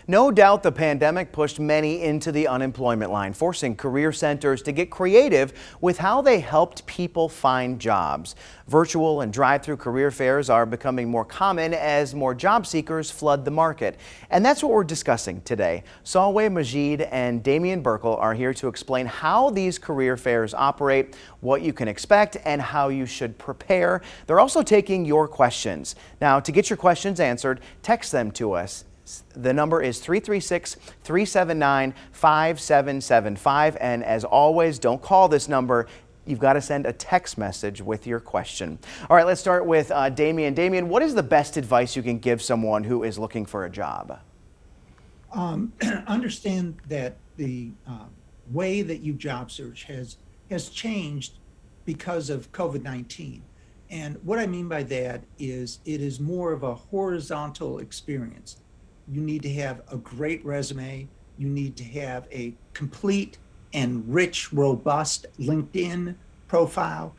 No doubt the pandemic pushed many into the unemployment line, forcing career centers to get creative with how they helped people find jobs. Virtual and drive-through career fairs are becoming more common as more job seekers flood the market. And that's what we're discussing today. Salway Majid and Damian Burkle are here to explain how these career fairs operate, what you can expect, and how you should prepare. They're also taking your questions. Now, to get your questions answered, text them to us. The number is 336-379-5775. And as always, don't call this number. You've got to send a text message with your question. All right, let's start with Damian. Damian, what is the best advice you can give someone who is looking for a job? Understand that the way that you job search has changed because of COVID-19. And what I mean by that is it is more of a horizontal experience. You need to have a great resume. You need to have a complete and rich, robust LinkedIn profile.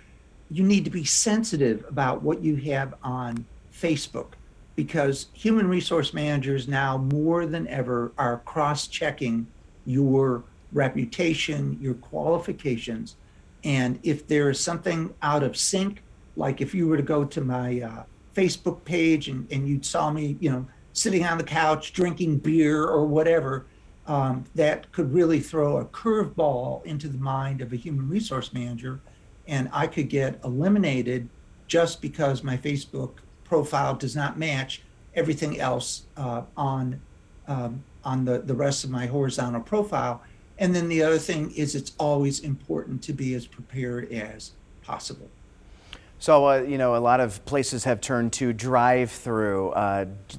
You need to be sensitive about what you have on Facebook, because human resource managers now more than ever are cross-checking your reputation, your qualifications. And if there is something out of sync, like if you were to go to my Facebook page and you saw me, sitting on the couch drinking beer or whatever, that could really throw a curveball into the mind of a human resource manager, and I could get eliminated just because my Facebook profile does not match everything else on the rest of my horizontal profile. And then the other thing is, it's always important to be as prepared as possible. So, a lot of places have turned to drive-through,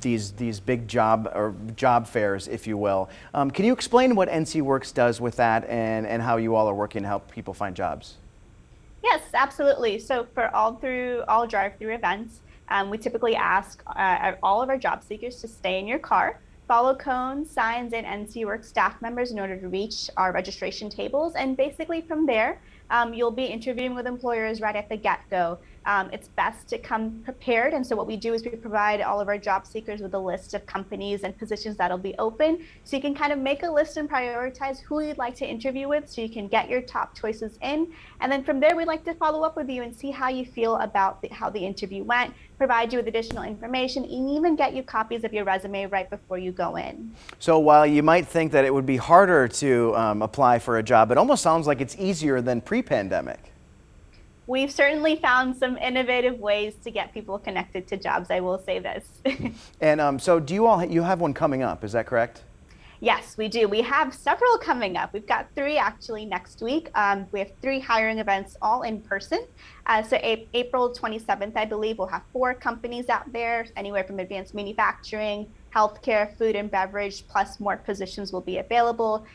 these big job fairs, if you will. Can you explain what NC Works does with that and how you all are working to help people find jobs? Yes, absolutely. So for all drive-through events, we typically ask all of our job seekers to stay in your car, follow cones, signs, and NC Works staff members in order to reach our registration tables. And basically from there, you'll be interviewing with employers right at the get-go. It's best to come prepared. And so what we do is we provide all of our job seekers with a list of companies and positions that'll be open. So you can kind of make a list and prioritize who you'd like to interview with so you can get your top choices in. And then from there, we'd like to follow up with you and see how you feel about how the interview went, provide you with additional information, and even get you copies of your resume right before you go in. So while you might think that it would be harder to apply for a job, it almost sounds like it's easier than pre-pandemic. We've certainly found some innovative ways to get people connected to jobs, I will say this. And so do you have one coming up, is that correct? Yes, we do. We have several coming up. We've got 3 actually next week. We have 3 hiring events all in person. So April 27th, I believe, we'll have 4 companies out there, anywhere from advanced manufacturing, healthcare, food and beverage, plus more positions will be available.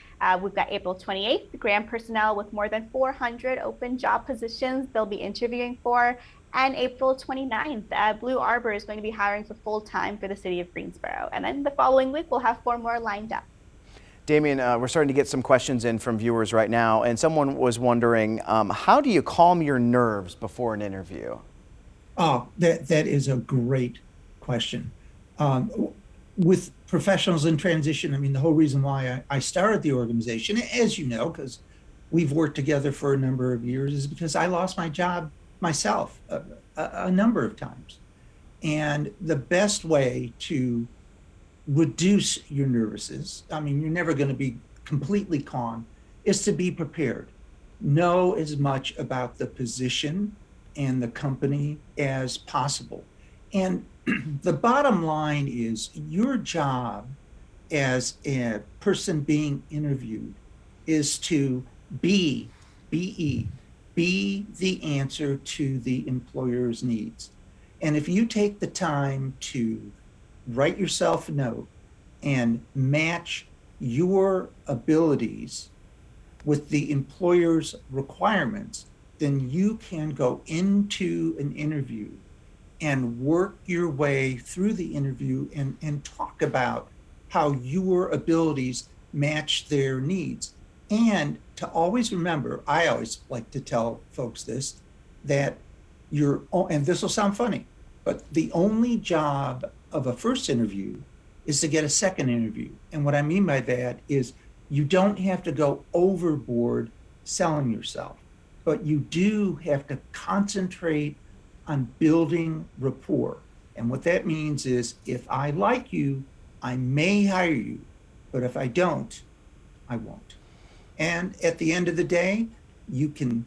We've got April 28th, Graham Personnel with more than 400 open job positions they'll be interviewing for. And April 29th, Blue Arbor is going to be hiring for full-time for the city of Greensboro. And then the following week, we'll have 4 more lined up. Damian, we're starting to get some questions in from viewers right now, and someone was wondering, how do you calm your nerves before an interview? Oh, that is a great question. With professionals in transition, I mean, the whole reason why I started the organization, as you know, because we've worked together for a number of years, is because I lost my job myself a number of times. And the best way to reduce your nervousness, I mean, you're never going to be completely calm, is to be prepared. Know as much about the position and the company as possible. And the bottom line is, your job as a person being interviewed is to be the answer to the employer's needs. And if you take the time to write yourself a note and match your abilities with the employer's requirements, then you can go into an interview and work your way through the interview and talk about how your abilities match their needs. And to always remember, I always like to tell folks this, that and this will sound funny, but the only job of a first interview is to get a second interview. And what I mean by that is you don't have to go overboard selling yourself, but you do have to concentrate on building rapport. And what that means is if I like you, I may hire you, but if I don't, I won't. And at the end of the day, you can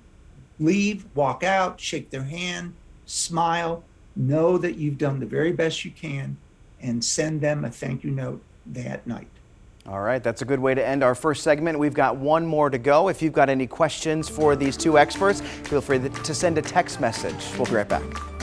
leave, walk out, shake their hand, smile, know that you've done the very best you can, and send them a thank you note that night. All right, that's a good way to end our first segment. We've got one more to go. If you've got any questions for these two experts, feel free to send a text message. We'll be right back.